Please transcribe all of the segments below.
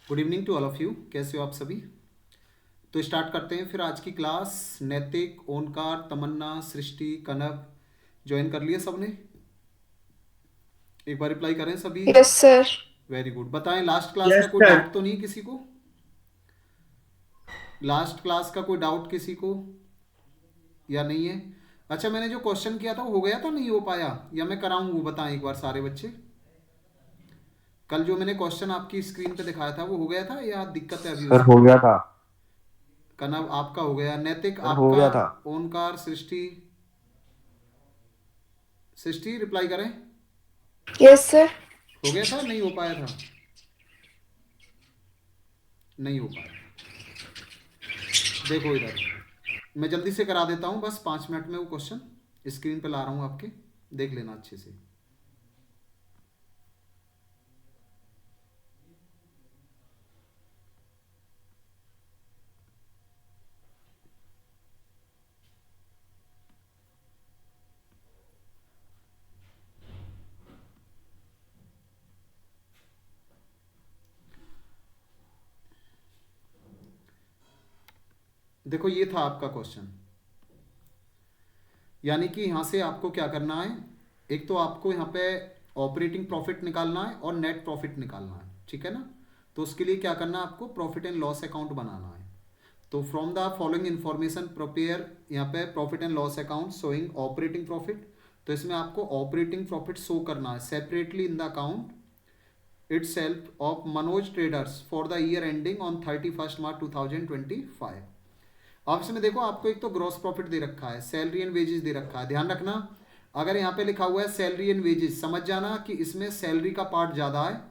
Good evening to all of you. कैसे हो आप सभी? तो स्टार्ट करते हैं फिर आज की क्लास। नैतिक, ओंकार, तमन्ना, सृष्टि, कनव ज्वाइन कर लिया सबने? एक बार रिप्लाई करें सभी। Yes sir. Very good. बताएं, लास्ट क्लास का यस कोई सर। डाउट तो नहीं किसी को? लास्ट क्लास का कोई डाउट किसी को या नहीं है? अच्छा, मैंने जो क्वेश्चन किया था वो हो गया था, नहीं हो पाया, या मैं कराऊं? वो बताएं एक बार सारे बच्चे। कल जो मैंने क्वेश्चन आपकी स्क्रीन पे दिखाया था वो हो गया था या दिक्कत है अभी सर उसमें? हो गया था। कनव आपका हो गया, नैतिक सर हो आपका, गया था। ओंकार, सृष्टि। सृष्टि रिप्लाई करें। Yes sir. हो गया था, नहीं हो पाया था? नहीं हो पाया। देखो इधर, मैं जल्दी से करा देता हूँ, बस 5 मिनट में वो क्वेश्चन स्क्रीन पे ला रहा हूँ आपके, देख लेना अच्छे से। देखो ये था आपका क्वेश्चन, यानी कि यहाँ से आपको क्या करना है। एक तो आपको यहाँ पे ऑपरेटिंग प्रॉफिट निकालना है और नेट प्रॉफिट निकालना है, ठीक है ना? तो उसके लिए क्या करना है, आपको प्रॉफिट एंड लॉस अकाउंट बनाना है। तो from the following information prepare, यहाँ पे profit and loss account showing operating profit. तो इसमें आपको ऑपरेटिंग प्रॉफिट शो करना है separately in the account itself of Manoj Traders for the year ending on 31st March 2025। अब इसमें देखो, आपको एक तो ग्रॉस प्रॉफिट दे रखा है, सैलरी एंड वेजेस दे रखा है। ध्यान रखना, अगर यहाँ पे लिखा हुआ है सैलरी एंड वेजेस, समझ जाना कि इसमें सैलरी का पार्ट ज़्यादा है।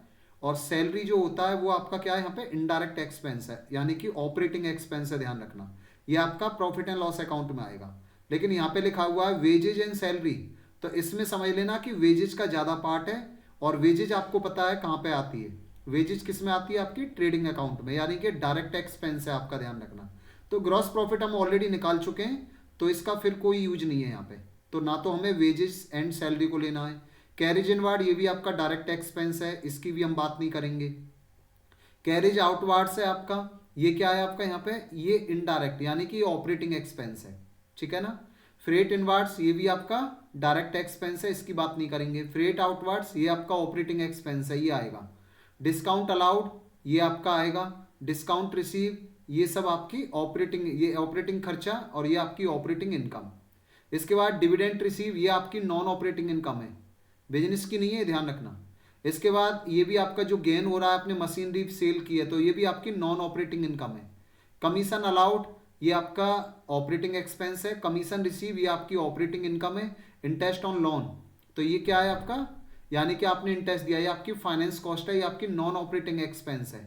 और सैलरी जो होता है वो आपका क्या है, यहाँ पे इनडायरेक्ट एक्सपेंस है, यानी कि ऑपरेटिंग एक्सपेंस है। ध्यान रखना, ये आपका प्रॉफिट एंड लॉस अकाउंट में आएगा। लेकिन यहाँ पे लिखा हुआ है वेजेज एंड सैलरी, तो इसमें समझ लेना कि वेजेज का ज़्यादा पार्ट है। और वेजेज आपको पता है कहाँ पे आती है, वेजेज किस में आती है, आपकी ट्रेडिंग अकाउंट में, यानी कि डायरेक्ट एक्सपेंस है आपका। ध्यान रखना, तो ग्रॉस प्रॉफिट हम ऑलरेडी निकाल चुके हैं, तो इसका फिर कोई यूज नहीं है यहाँ पे। तो ना तो हमें वेजेस एंड सैलरी को लेना है। कैरेज इनवार्ड, ये भी आपका डायरेक्ट एक्सपेंस है, इसकी भी हम बात नहीं करेंगे। कैरेज आउटवार्ड्स है आपका, ये क्या है आपका यहाँ पे, ये इनडायरेक्ट, यानी कि ऑपरेटिंग एक्सपेंस है, ठीक है ना? फ्रेट इनवार्ड्स, ये भी आपका डायरेक्ट एक्सपेंस है, इसकी बात नहीं करेंगे। फ्रेट आउटवार्ड्स, ये आपका ऑपरेटिंग एक्सपेंस है, ये आएगा। डिस्काउंट अलाउड, ये आपका आएगा। डिस्काउंट रिसीव, ये सब आपकी ऑपरेटिंग, ये ऑपरेटिंग खर्चा, और ये आपकी ऑपरेटिंग इनकम। इसके बाद डिविडेंड रिसीव, ये आपकी नॉन ऑपरेटिंग इनकम है, बिजनेस की नहीं है, ध्यान रखना। इसके बाद ये भी आपका जो गेन हो रहा है, आपने मशीनरी सेल की है, तो ये भी आपकी नॉन ऑपरेटिंग इनकम है। कमीशन अलाउड, ये आपका ऑपरेटिंग एक्सपेंस है। कमीशन रिसीव, ये आपकी ऑपरेटिंग इनकम है। इंटरेस्ट ऑन लोन, तो ये क्या है आपका, यानी कि आपने इंटरेस्ट दिया, ये आपकी फाइनेंस कॉस्ट है, ये आपकी नॉन ऑपरेटिंग एक्सपेंस है।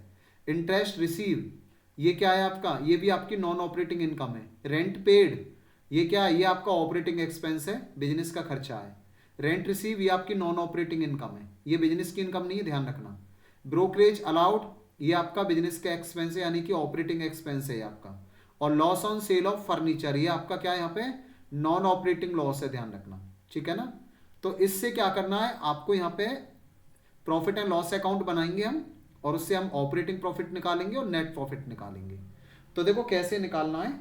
इंटरेस्ट रिसीव, ये क्या है आपका, ये भी आपकी नॉन ऑपरेटिंग इनकम है। रेंट पेड, ये क्या है, ये आपका ऑपरेटिंग एक्सपेंस है, बिजनेस का खर्चा है। रेंट रिसीव, ये आपकी नॉन ऑपरेटिंग इनकम है, ये बिजनेस की इनकम नहीं है, ध्यान रखना। ब्रोकरेज अलाउड, ये आपका बिजनेस का एक्सपेंस है, यानी कि ऑपरेटिंग एक्सपेंस है ये आपका। और loss on sale of furniture, ये आपका क्या है यहाँ पे, नॉन ऑपरेटिंग लॉस है, ध्यान रखना, ठीक है ना? तो इससे क्या करना है आपको, यहाँ पे प्रॉफिट एंड लॉस अकाउंट बनाएंगे हम, और उससे हम ऑपरेटिंग प्रॉफिट निकालेंगे और नेट प्रॉफिट निकालेंगे। तो देखो कैसे निकालना है,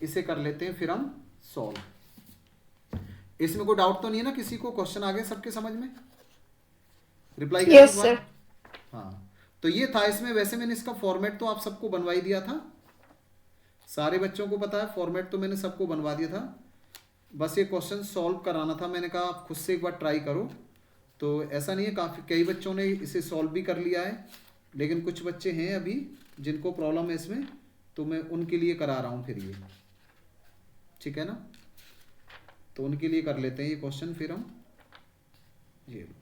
इसे कर लेते हैं फिर हम सॉल्व। इसमें कोई डाउट तो नहीं है ना किसी को? क्वेश्चन आ गए सबके समझ में? रिप्लाई करें एक यस बार। सर। हाँ, तो ये था इसमें। वैसे मैंने इसका फॉर्मेट तो आप सबको बनवा ही दिया था, सारे बच्चों को पता है, फॉर्मेट तो मैंने सबको बनवा दिया था। बस ये क्वेश्चन सॉल्व कराना था, मैंने कहा आप खुद से एक बार ट्राई करो। तो ऐसा नहीं है, काफ़ी कई बच्चों ने इसे सॉल्व भी कर लिया है, लेकिन कुछ बच्चे हैं अभी जिनको प्रॉब्लम है इसमें, तो मैं उनके लिए करा रहा हूँ फिर ये, ठीक है ना? तो उनके लिए कर लेते हैं ये क्वेश्चन फिर हम। ये लो।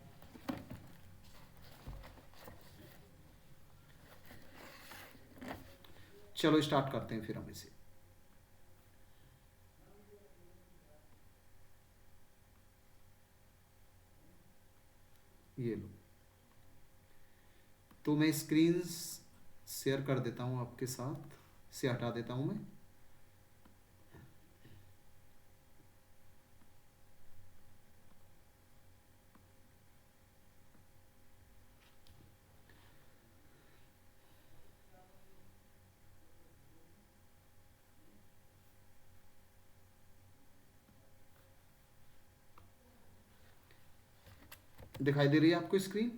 चलो स्टार्ट करते हैं फिर हम इसे। ये लो, तो मैं स्क्रीन शेयर कर देता हूँ आपके साथ, से हटा देता हूँ मैं। दिखाई दे रही है आपको स्क्रीन?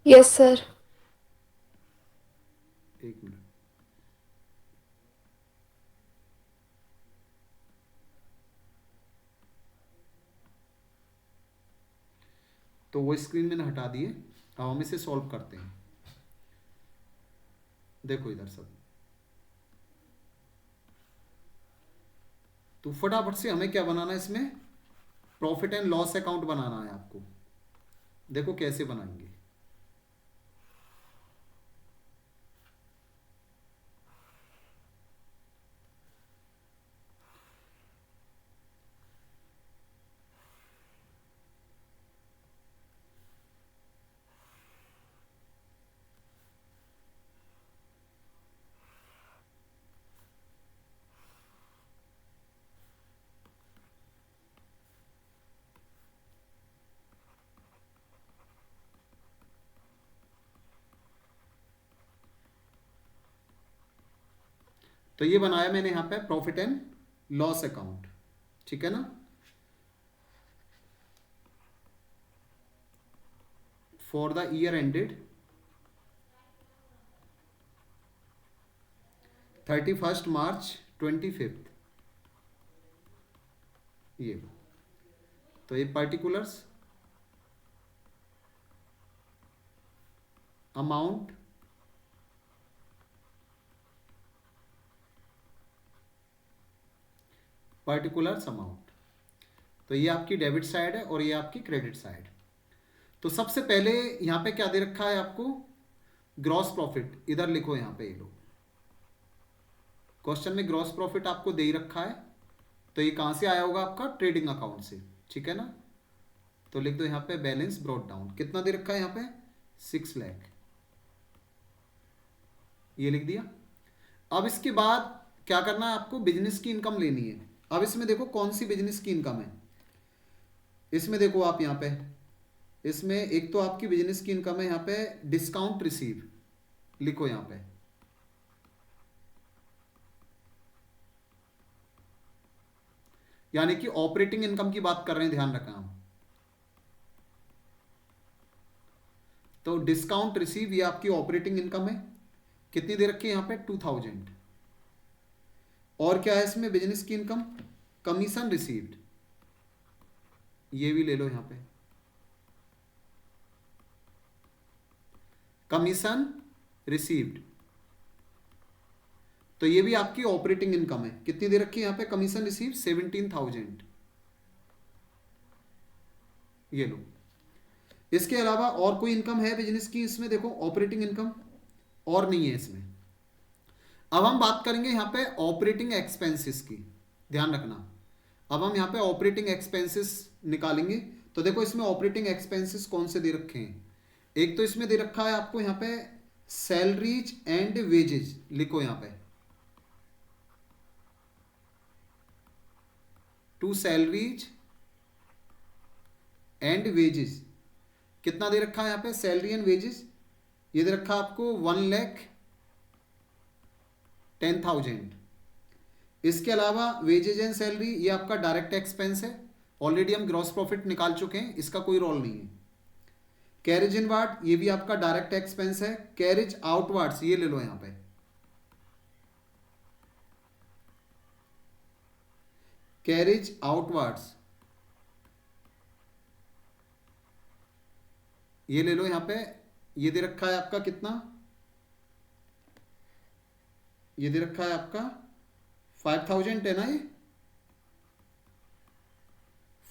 Yes, sir. एक मिनट। तो वो स्क्रीन मैंने हटा दी है। अब हम इसे सॉल्व करते हैं। देखो इधर सब, तो फटाफट से हमें क्या बनाना है इसमें, प्रॉफिट एंड लॉस अकाउंट बनाना है आपको। देखो कैसे बनाएंगे। तो ये बनाया मैंने यहां पे प्रॉफिट एंड लॉस अकाउंट, ठीक है ना। फॉर द ईयर एंडेड 31 मार्च 25, ये तो ये पर्टिकुलर्स, अमाउंट, पर्टिकुलर्स अमाउंट। तो ये आपकी डेबिट साइड है और ये आपकी क्रेडिट साइड। तो सबसे पहले यहां पे क्या दे रखा है आपको, ग्रॉस प्रॉफिट। इधर लिखो यहां पे, ये लो, क्वेश्चन में ग्रॉस प्रॉफिट आपको दे ही रखा है। तो ये कहां से आया होगा, आपका ट्रेडिंग अकाउंट से, ठीक है ना। तो लिख दो यहां पे बैलेंस ब्रॉट डाउन। कितना दे रखा है यहां पे, 6 लाख, ये लिख दिया। अब इसके बाद क्या करना है आपको, बिजनेस की इनकम लेनी है। अब इसमें देखो कौन सी बिजनेस की इनकम है। इसमें देखो आप यहां पे, इसमें एक तो आपकी बिजनेस की इनकम है यहां पे डिस्काउंट रिसीव, लिखो यहां पे। यानी कि ऑपरेटिंग इनकम की बात कर रहे हैं, ध्यान रखना हम। तो डिस्काउंट रिसीव ये आपकी ऑपरेटिंग इनकम है। कितनी दे रखी है यहां पे, 2000। और क्या है इसमें बिजनेस की इनकम, कमीशन रिसीव्ड, ये भी ले लो यहां पे, कमीशन रिसीव्ड। तो ये भी आपकी ऑपरेटिंग इनकम है। कितनी दे रखी है यहां पे, कमीशन रिसीव 17,000, ये लो। इसके अलावा और कोई इनकम है बिजनेस की इसमें, देखो ऑपरेटिंग इनकम और नहीं है इसमें। अब हम बात करेंगे यहां पे ऑपरेटिंग एक्सपेंसेस की, ध्यान रखना। अब हम यहां पे ऑपरेटिंग एक्सपेंसेस निकालेंगे। तो देखो इसमें ऑपरेटिंग एक्सपेंसेस कौन से दे रखे हैं। एक तो इसमें दे रखा है आपको यहां पे सैलरीज एंड वेजेज, लिखो यहां पे, टू सैलरीज एंड वेजेस। कितना दे रखा है यहां पे, सैलरी एंड वेजेस, ये दे रखा है आपको 1,10,000। इसके अलावा वेजेज एंड सैलरी ये आपका डायरेक्ट एक्सपेंस है। ऑलरेडी हम ग्रॉस प्रॉफिट निकाल चुके हैं, इसका कोई रोल नहीं है। कैरेज इनवार्ड ये भी आपका डायरेक्ट एक्सपेंस है। कैरेज आउटवार्ड्स ये ले लो यहां पे, कैरेज आउटवार्ड्स ये ले लो यहां पे। ये दे रखा है आपका कितना, ये दे रखा है आपका 5,000 है ना, ये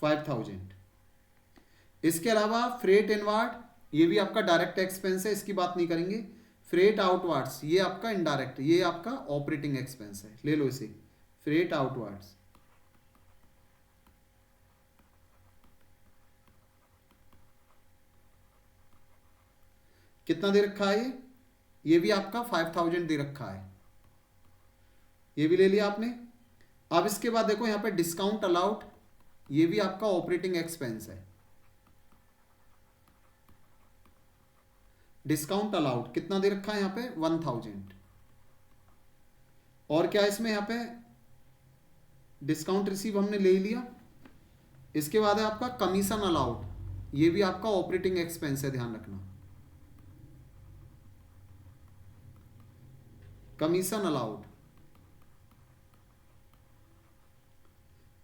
5,000। इसके अलावा फ्रेट इनवार्ड ये भी आपका डायरेक्ट एक्सपेंस है, इसकी बात नहीं करेंगे। फ्रेट आउटवार्ड्स ये आपका इनडायरेक्ट, ये आपका ऑपरेटिंग एक्सपेंस है, ले लो इसे, फ्रेट आउटवार्ड्स। कितना दे रखा है ये भी आपका 5,000 दे रखा है, ये भी ले लिया आपने। अब इसके बाद देखो यहां पे डिस्काउंट अलाउड ये भी आपका ऑपरेटिंग एक्सपेंस है। डिस्काउंट अलाउड कितना दे रखा है यहां पे, 1,000। और क्या इसमें यहां पे डिस्काउंट रिसीव हमने ले लिया। इसके बाद है आपका कमीशन अलाउड, ये भी आपका ऑपरेटिंग एक्सपेंस है, ध्यान रखना। कमीशन अलाउड,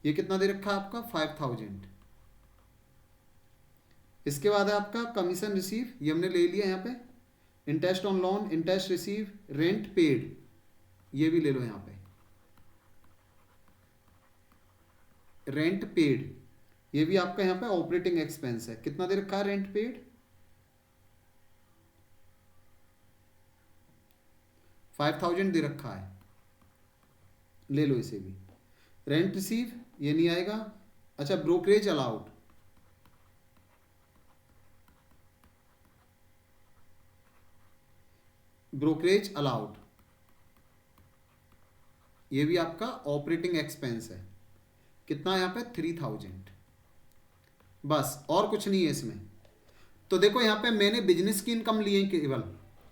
ये कितना दे रखा है आपका 5000। इसके बाद है आपका कमीशन रिसीव, ये हमने ले लिया यहाँ पे। Interest on loan, interest receive, rent paid, ये भी ले लो यहाँ पे। रेंट पेड, ये भी आपका यहाँ पे ऑपरेटिंग एक्सपेंस है। कितना दे रखा है रेंट पेड 5000 दे रखा है, ले लो इसे भी। रेंट रिसीव ये नहीं आएगा। अच्छा, ब्रोकरेज अलाउड, ब्रोकरेज अलाउड, ये भी आपका ऑपरेटिंग एक्सपेंस है। कितना यहाँ पे 3000। बस और कुछ नहीं है इसमें। तो देखो यहाँ पे मैंने बिजनेस की इनकम ली है केवल,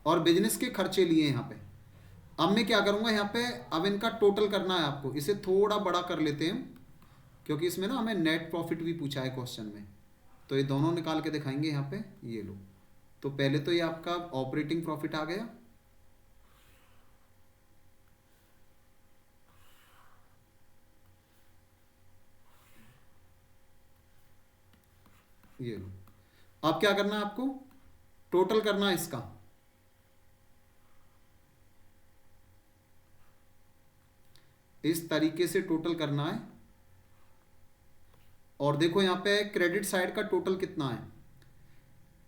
और बिजनेस के खर्चे लिए यहाँ पे। अब मैं क्या करूँगा यहाँ पे, अब इनका टोटल करना है आपको। इसे थोड़ा बड़ा कर लेते हैं क्योंकि इसमें ना हमें नेट प्रॉफिट भी पूछा है क्वेश्चन में, तो ये दोनों निकाल के दिखाएंगे यहाँ पे। ये लो, तो पहले तो ये आपका ऑपरेटिंग प्रॉफिट आ गया। ये लो, अब क्या करना है आपको, टोटल करना है इसका। इस तरीके से टोटल करना है। और देखो यहाँ पे क्रेडिट साइड का टोटल कितना है,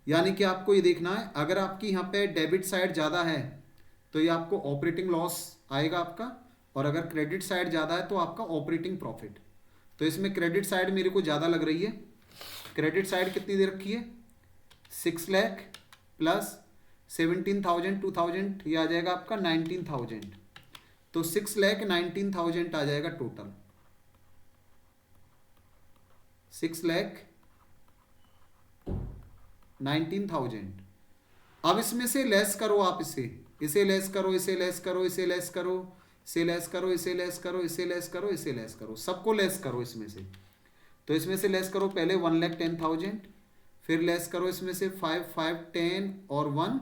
यानी कि आपको ये देखना है, अगर आपकी यहाँ पे डेबिट साइड ज़्यादा है तो ये आपको ऑपरेटिंग लॉस आएगा आपका, और अगर क्रेडिट साइड ज़्यादा है तो आपका ऑपरेटिंग प्रॉफिट। तो इसमें क्रेडिट साइड मेरे को ज़्यादा लग रही है। क्रेडिट साइड कितनी दे रखी है 6 लाख प्लस 17,000 2000, ये आ जाएगा आपका 19,000। तो 6,19,000 आ जाएगा टोटल, 6,19,000। अब इसमें से लेस करो आप, इसे लेस करो, इसे लेस करो, इसे लेस करो, इसे लेस करो, इसे लेस करो, इसे लेस करो, इसे लेस करो, सबको लेस करो इसमें से। तो इसमें से लेस करो पहले 1,10,000, फिर लेस करो इसमें से 5 5 10 और 1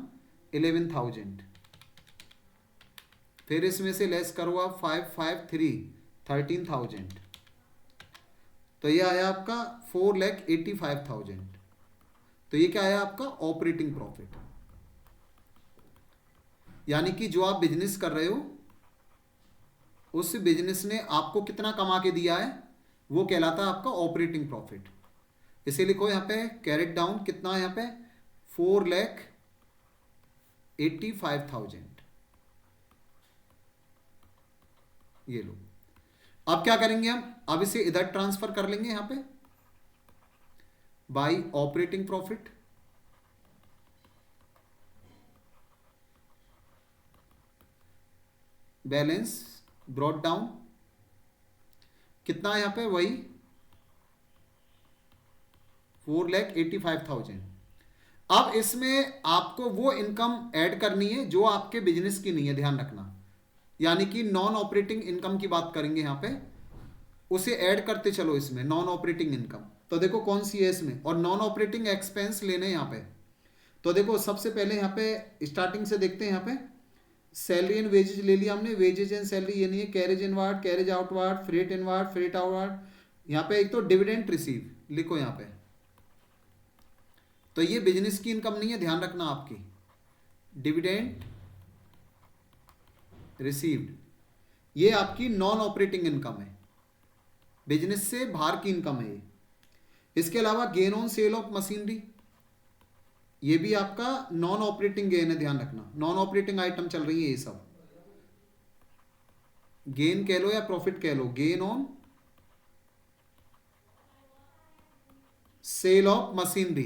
11,000, फिर इसमें से लेस करो आप 5 5 3 13,000। तो ये आया आपका 4,85,000। तो ये क्या आया आपका ऑपरेटिंग प्रॉफिट, यानी कि जो आप बिजनेस कर रहे हो उस बिजनेस ने आपको कितना कमा के दिया है वो कहलाता है आपका ऑपरेटिंग प्रॉफिट। इसे लिखो यहाँ पे, कैरेट डाउन, कितना है यहाँ पे 4,85,000। ये लो, अब क्या करेंगे हम, अब इसे इधर ट्रांसफर कर लेंगे यहाँ पे bye operating profit. Balance brought down, कितना है यहाँ पे वही 4,85,000। अब इसमें आपको वो इनकम ऐड करनी है जो आपके बिजनेस की नहीं है, ध्यान रखना। यानी कि नॉन ऑपरेटिंग इनकम की बात करेंगे यहाँ पे, उसे ऐड करते चलो इसमें, नॉन ऑपरेटिंग इनकम। तो देखो कौन सी है इसमें, और नॉन ऑपरेटिंग एक्सपेंस लेने यहाँ पे। तो देखो सबसे पहले यहाँ पे स्टार्टिंग से देखते हैं, यहाँ पे सैलरी एंड वेजेज ले लिया हमने। वेजेज एंड सैलरी ये नहीं है, carriage inward, carriage outward, freight inward, freight outward. यहाँ पे एक तो डिविडेंड रिसीव लिखो यहाँ पे। तो ये बिजनेस की इनकम नहीं है, ध्यान रखना आपकी। डिविडेंड रिसीव्ड ये आपकी नॉन ऑपरेटिंग इनकम है, बिजनेस से बाहर की इनकम है ये। इसके अलावा gain on sale of machinery, ये भी आपका नॉन ऑपरेटिंग गेन है, ध्यान रखना। नॉन ऑपरेटिंग आइटम चल रही है ये सब, गेन कह लो या प्रॉफिट कह लो। Gain on sale of machinery,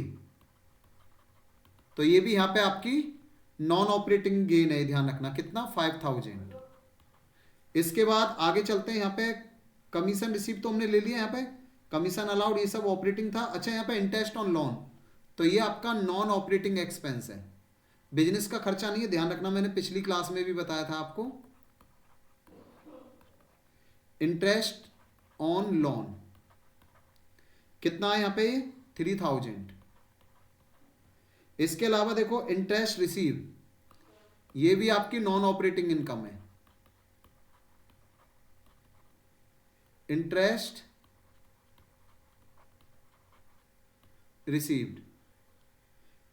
तो ये भी यहां पे आपकी नॉन ऑपरेटिंग गेन है, ध्यान रखना। कितना 5,000। इसके बाद आगे चलते हैं, यहां पे कमीशन रिसीव तो हमने ले लिया, यहां पे कमीशन अलाउड ये सब ऑपरेटिंग था। अच्छा, यहां पे इंटरेस्ट ऑन लोन, तो ये आपका नॉन ऑपरेटिंग एक्सपेंस है, बिजनेस का खर्चा नहीं है, ध्यान रखना। मैंने पिछली क्लास में भी बताया था आपको। इंटरेस्ट ऑन लोन कितना है यहाँ पे 3,000। इसके अलावा देखो इंटरेस्ट रिसीव, ये भी आपकी नॉन ऑपरेटिंग इनकम है। इंटरेस्ट रिसीव्ड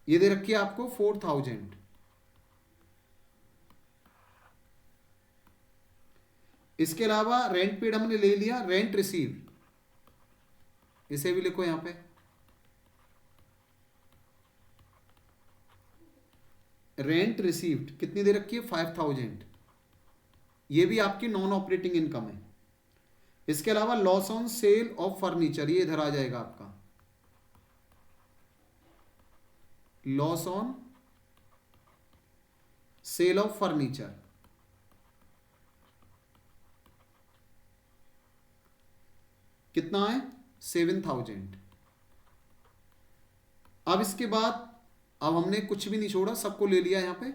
ये दे रखी है आपको 4000। इसके अलावा रेंट पेड हमने ले लिया, रेंट रिसीव्ड इसे भी लिखो यहां पे। रेंट रिसीव्ड कितनी दे रखी है 5000, ये भी आपकी नॉन ऑपरेटिंग इनकम है। इसके अलावा loss on sale of furniture ये इधर आ जाएगा आपका, loss on sale of furniture कितना है 7000। अब इसके बाद अब हमने कुछ भी नहीं छोड़ा, सबको ले लिया यहां पे।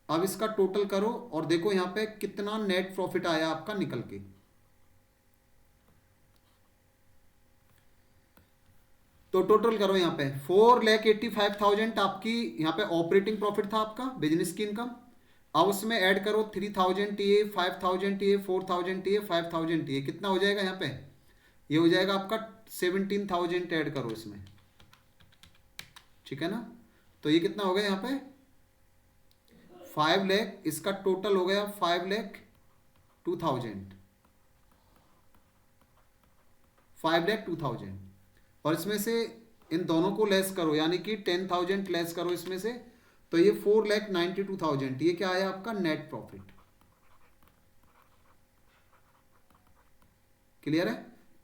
अब इसका टोटल करो और देखो यहां पे कितना नेट प्रॉफिट आया आपका निकल के। तो टोटल करो यहां पे 4,85,000 आपकी यहां पे ऑपरेटिंग प्रॉफिट था आपका, बिजनेस की इनकम। अब उसमें ऐड करो 3000 टीए, 5000 टीए, 4000 टीए, 5000 टीए, कितना हो जाएगा यहां पे, ये हो जाएगा आपका 17,000 ऐड करो इसमें, ठीक है ना। तो ये कितना हो गया यहाँ पे 5 लाख, इसका टोटल हो गया 5,02,000, 5,02,000। और इसमें से इन दोनों को लेस करो, यानी कि 10,000 लेस करो इसमें से, तो ये 4,92,000, ये क्या आया आपका नेट प्रॉफिट। क्लियर है।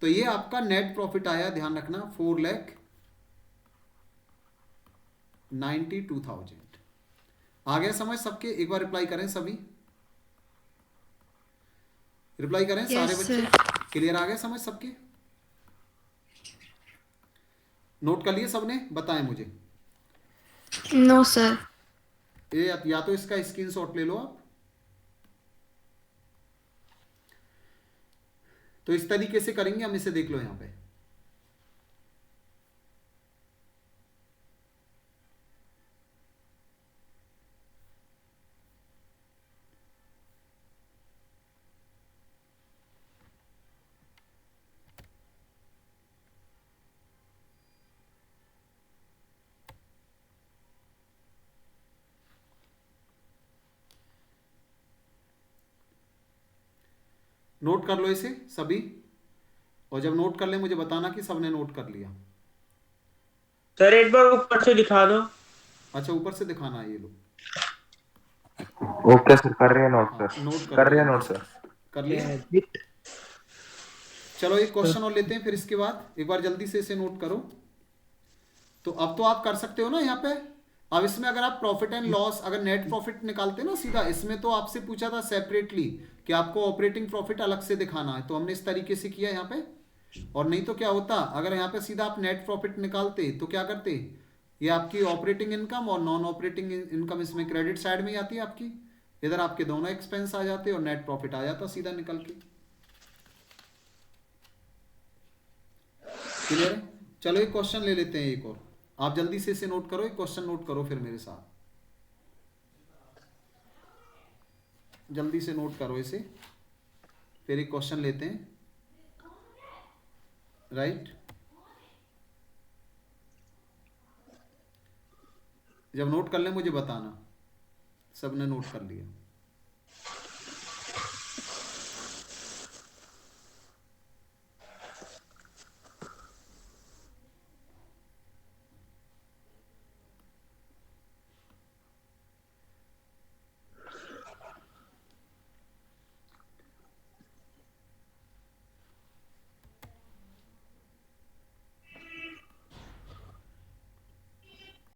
तो ये आपका नेट प्रॉफिट आया, ध्यान रखना 4,92,000। आ गया समझ सबके, एक बार रिप्लाई करें सभी, रिप्लाई करें सारे Yes, बच्चे। sir. क्लियर आ गया समझ सबके, नोट कर लिए सबने, बताएं मुझे। No, sir. ये या तो इसका स्क्रीनशॉट ले लो आप। तो इस तरीके से करेंगे हम, इसे देख लो यहां पे। नोट कर लो इसे सभी, और जब नोट कर ले मुझे बताना कि सबने नोट कर लिया। सर एक बार ऊपर से दिखा दो। अच्छा ऊपर से दिखाना है, ये लो। ओके सर, कर रहे हैं नोट हाँ सर, नोट कर कर लो रहे हैं जल्दी नोट से। सर। कर लिया। चलो एक क्वेश्चन और लेते हैं, फिर इसके बाद एक बार जल्दी से इसे नोट करो। तो अब तो आप कर सकते हो ना यहाँ पे। अब इसमें अगर आप प्रॉफिट एंड लॉस, अगर नेट प्रॉफिट निकालते ना सीधा, इसमें तो आपसे पूछा था सेपरेटली कि आपको ऑपरेटिंग प्रॉफिट अलग से दिखाना है, तो हमने इस तरीके से किया यहाँ पे। और नहीं तो क्या होता, अगर यहाँ पे सीधा आप नेट प्रॉफिट निकालते तो क्या करते, ये आपकी ऑपरेटिंग इनकम और नॉन ऑपरेटिंग इनकम इसमें क्रेडिट साइड में ही आती है आपकी, इधर आपके दोनों एक्सपेंस आ जाते और नेट प्रॉफिट आ जाता सीधा निकल के। क्लियर है। चलो एक क्वेश्चन ले लेते हैं एक और, आप जल्दी से इसे नोट करो, एक क्वेश्चन नोट करो फिर मेरे साथ, जल्दी से नोट करो इसे, फिर एक क्वेश्चन लेते हैं। राइट, जब नोट कर ले मुझे बताना। सबने नोट कर लिया।